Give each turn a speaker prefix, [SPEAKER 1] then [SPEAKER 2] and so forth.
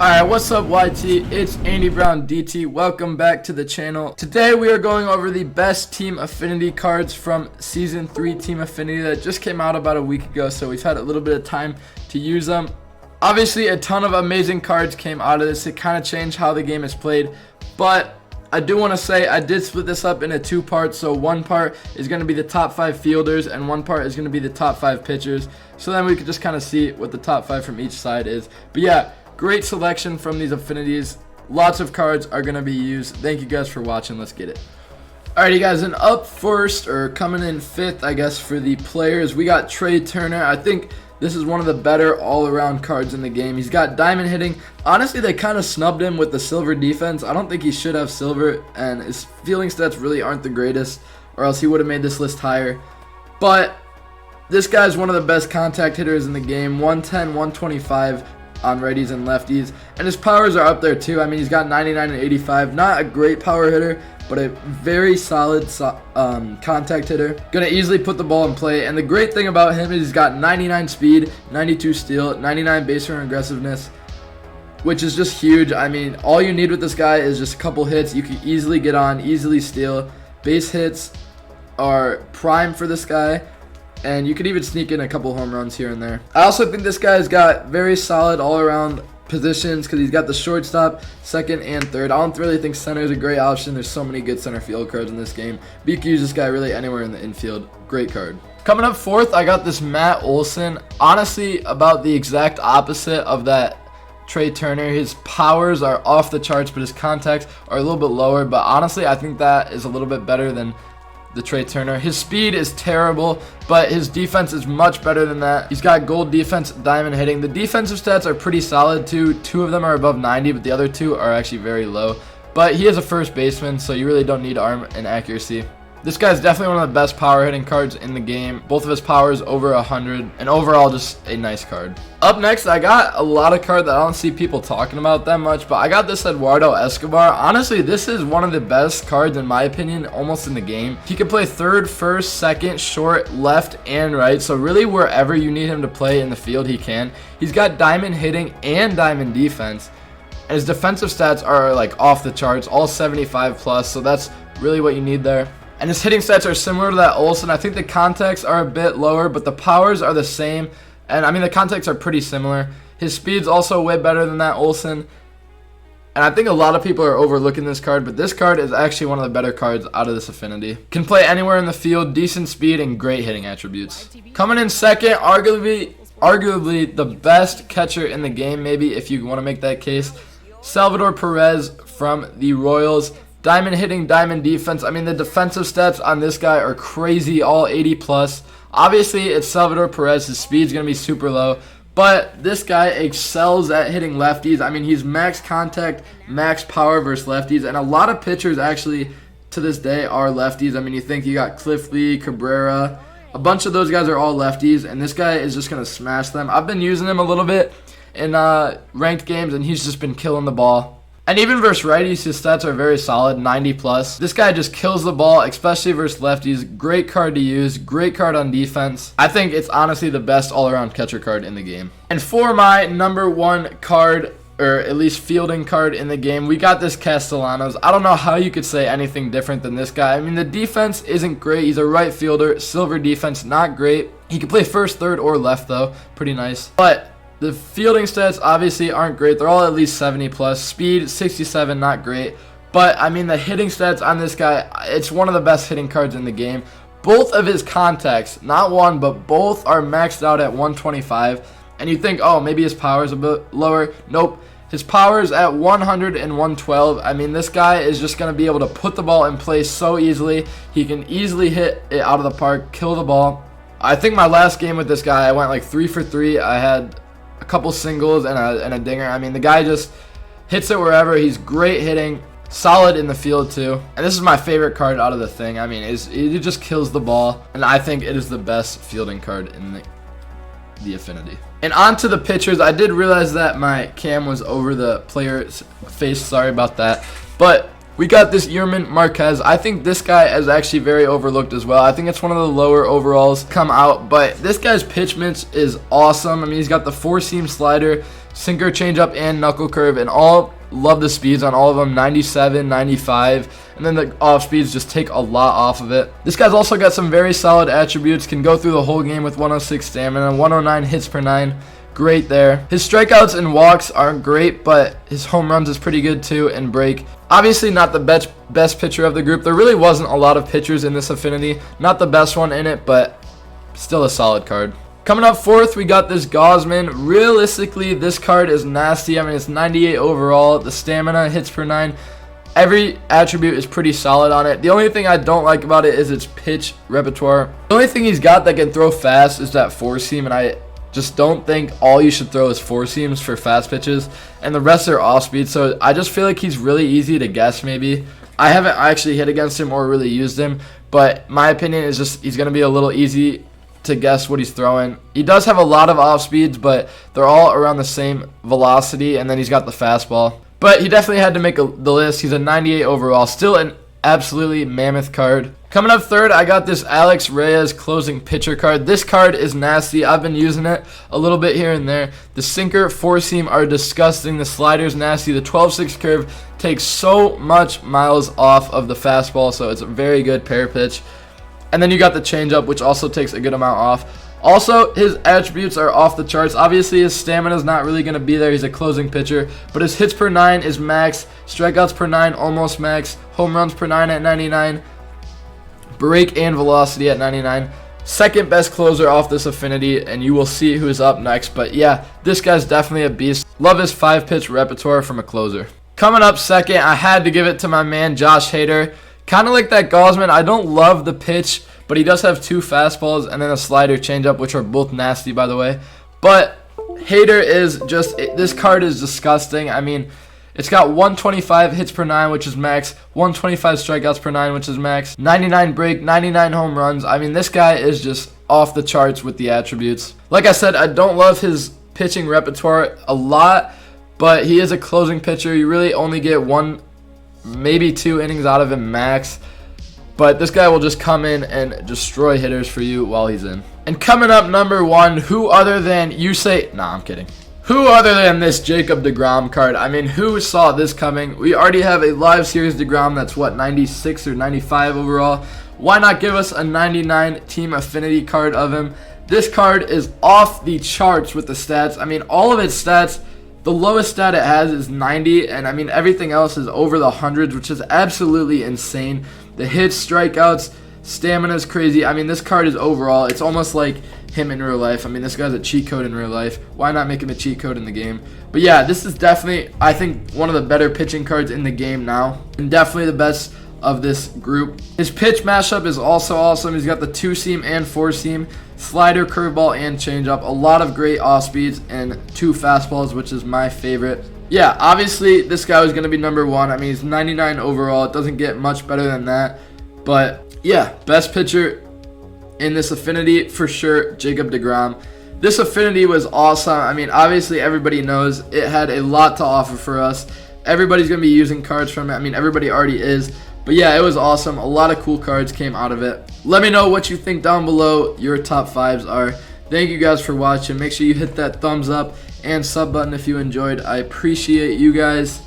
[SPEAKER 1] Alright, what's up YT? It's Andy Brown DT. Welcome back to the channel. Today we are going over the best Team Affinity cards from Season 3 Team Affinity that just came out about a week ago, so we've had a little bit of time to use them. Obviously, a ton of amazing cards came out of this. It kind of changed how the game is played, but I do want to say I did split this up into two parts. So one part is going to be the top 5 fielders and one part is going to be the top 5 pitchers. So then we could just kind of see what the top 5 from each side is. But yeah, great selection from these affinities. Lots of cards are going to be used. Thank you guys for watching. Let's get it. Alrighty guys, and up first, or coming in 5th, I guess, for the players, we got Trey Turner. I think this is one of the better all-around cards in the game. He's got diamond hitting. Honestly, they kind of snubbed him with the silver defense. I don't think he should have silver, and his fielding stats really aren't the greatest, or else he would have made this list higher. But this guy's one of the best contact hitters in the game. 110, 125 on righties and lefties, and his powers are up there too. I mean, he's got 99 and 85. Not a great power hitter, but a very solid contact hitter. Gonna easily put the ball in play, and the great thing about him is he's got 99 speed, 92 steal, 99 base running aggressiveness, which is just huge. I mean, all you need with this guy is just a couple hits. You can easily get on, easily steal. Base hits are prime for this guy, and you could even sneak in a couple home runs here and there. I also think this guy's got very solid all-around positions because he's got the shortstop, second, and third. I don't really think center is a great option. There's so many good center field cards in this game. But you can use this guy really anywhere in the infield. Great card. Coming up 4th, I got this Matt Olsen. Honestly, about the exact opposite of that Trey Turner. His powers are off the charts, but his contacts are a little bit lower. But honestly, I think that is a little bit better than the Trey Turner. His speed is terrible, but his defense is much better than that. He's got gold defense, diamond hitting. The defensive stats are pretty solid too. 2 of them are above 90, but the other 2 are actually very low. But he is a first baseman, so you really don't need arm and accuracy. This guy's definitely one of the best power hitting cards in the game. Both of his powers over 100, and overall just a nice card. Up next, I got a lot of cards that I don't see people talking about that much, but I got this Eduardo Escobar. Honestly, this is one of the best cards in my opinion, almost in the game. He can play third, first, second, short, left, and right, so really wherever you need him to play in the field, he can. He's got diamond hitting and diamond defense, and his defensive stats are like off the charts, all 75 plus, so that's really what you need there. And his hitting stats are similar to that Olsen. I think the contacts are a bit lower, but the powers are the same. And I mean, the contacts are pretty similar. His speed's also way better than that Olsen. And I think a lot of people are overlooking this card, but this card is actually one of the better cards out of this affinity. Can play anywhere in the field, decent speed, and great hitting attributes. Coming in 2nd, arguably the best catcher in the game, maybe, if you want to make that case. Salvador Perez from the Royals. Diamond hitting, diamond defense. I mean, the defensive stats on this guy are crazy, all 80 plus. Obviously, it's Salvador Perez. His speed's going to be super low, but this guy excels at hitting lefties. I mean, he's max contact, max power versus lefties, and a lot of pitchers actually to this day are lefties. I mean, you think you got Cliff Lee, Cabrera, a bunch of those guys are all lefties, and this guy is just going to smash them. I've been using him a little bit in ranked games, and he's just been killing the ball. And even versus righties, his stats are very solid, 90 plus. This guy just kills the ball, especially versus lefties. Great card to use, great card on defense. I think it's honestly the best all-around catcher card in the game. And for my number 1 card, or at least fielding card in the game, we got this Castellanos. I don't know how you could say anything different than this guy. I mean, the defense isn't great. He's a right fielder, silver defense, not great. He can play first, third, or left though, pretty nice. But the fielding stats obviously aren't great. They're all at least 70 plus. Speed, 67, not great. But, I mean, the hitting stats on this guy, it's one of the best hitting cards in the game. Both of his contacts, not one, but both are maxed out at 125. And you think, oh, maybe his power is a bit lower. Nope. His power is at 100 and 112. I mean, this guy is just going to be able to put the ball in place so easily. He can easily hit it out of the park, kill the ball. I think my last game with this guy, I went like 3 for 3. I had a couple singles and a dinger. I mean, the guy just hits it wherever. He's great hitting, solid in the field too. And this is my favorite card out of the thing. I mean, it just kills the ball, and I think it is the best fielding card in the affinity. And on to the pitchers. I did realize that my cam was over the player's face. Sorry about that. But we got this Yerman Marquez. I think this guy is actually very overlooked as well. I think it's one of the lower overalls come out, but this guy's pitch mix is awesome. I mean, he's got the 4-seam slider, sinker, changeup, and knuckle curve, and all love the speeds on all of them, 97, 95, and then the off speeds just take a lot off of it. This guy's also got some very solid attributes, can go through the whole game with 106 stamina, 109 hits per 9. Great there. His strikeouts and walks aren't great, but his home runs is pretty good too, and break. Obviously not the best pitcher of the group. There really wasn't a lot of pitchers in this Affinity. Not the best one in it, but still a solid card. Coming up fourth, we got this Gausman. Realistically, this card is nasty. I mean, it's 98 overall. The stamina, hits per 9. Every attribute is pretty solid on it. The only thing I don't like about it is its pitch repertoire. The only thing he's got that can throw fast is that four seam, and I just don't think all you should throw is four seams for fast pitches, and the rest are off speed. So I just feel like he's really easy to guess maybe. I haven't actually hit against him or really used him, but my opinion is just he's going to be a little easy to guess what he's throwing. He does have a lot of off speeds, but they're all around the same velocity, and then he's got the fastball. But he definitely had to make the list. He's a 98 overall, still an absolutely mammoth card. Coming up third, I got this Alex Reyes closing pitcher card. This card is nasty. I've been using it a little bit here and there. The sinker, four seam are disgusting. The slider's nasty. The 12-6 curve takes so much miles off of the fastball, so it's a very good pair pitch. And then you got the changeup, which also takes a good amount off. Also, his attributes are off the charts. Obviously, his stamina is not really going to be there. He's a closing pitcher. But his hits per 9 is max. Strikeouts per 9, almost max. Home runs per 9 at 99. Break and velocity at 99. Second best closer off this Affinity, and you will see who is up next. But yeah, this guy's definitely a beast. Love his 5-pitch repertoire from a closer. Coming up second, I had to give it to my man Josh Hader. Kind of like that Gausman, I don't love the pitch, but he does have two fastballs and then a slider changeup, which are both nasty, by the way. But Hader is just, this card is disgusting. I mean, it's got 125 hits per 9, which is max, 125 strikeouts per 9, which is max, 99 break, 99 home runs. I mean, this guy is just off the charts with the attributes. Like I said, I don't love his pitching repertoire a lot, but he is a closing pitcher. You really only get one, maybe 2 innings out of him max, but this guy will just come in and destroy hitters for you while he's in. And coming up number 1, who other than I'm kidding. Who other than this Jacob Degrom card? I mean, who saw this coming? We already have a live series Degrom that's what, 96 or 95 overall. Why not give us a 99 team affinity card of him? This card is off the charts with the stats. I mean, all of its stats, the lowest stat it has is 90, and I mean everything else is over the hundreds, which is absolutely insane. The hits, strikeouts, stamina is crazy. I mean, this card is overall, it's almost like him in real life. I mean, this guy's a cheat code in real life. Why not make him a cheat code in the game? But yeah, this is definitely, I think, one of the better pitching cards in the game now, and definitely the best of this group. His pitch mashup is also awesome. He's got the 2-seam and 4-seam, slider, curveball, and changeup. A lot of great off speeds and 2 fastballs, which is my favorite. Yeah, obviously this guy was going to be number 1. I mean, he's 99 overall. It doesn't get much better than that. But yeah, best pitcher in this Affinity for sure, Jacob Degrom. This Affinity was awesome. I mean, obviously everybody knows it had a lot to offer for us. Everybody's going to be using cards from it. I mean, everybody already is. But yeah, it was awesome. A lot of cool cards came out of it. Let me know what you think down below your top 5s are. Thank you guys for watching. Make sure you hit that thumbs up and sub button if you enjoyed. I appreciate you guys.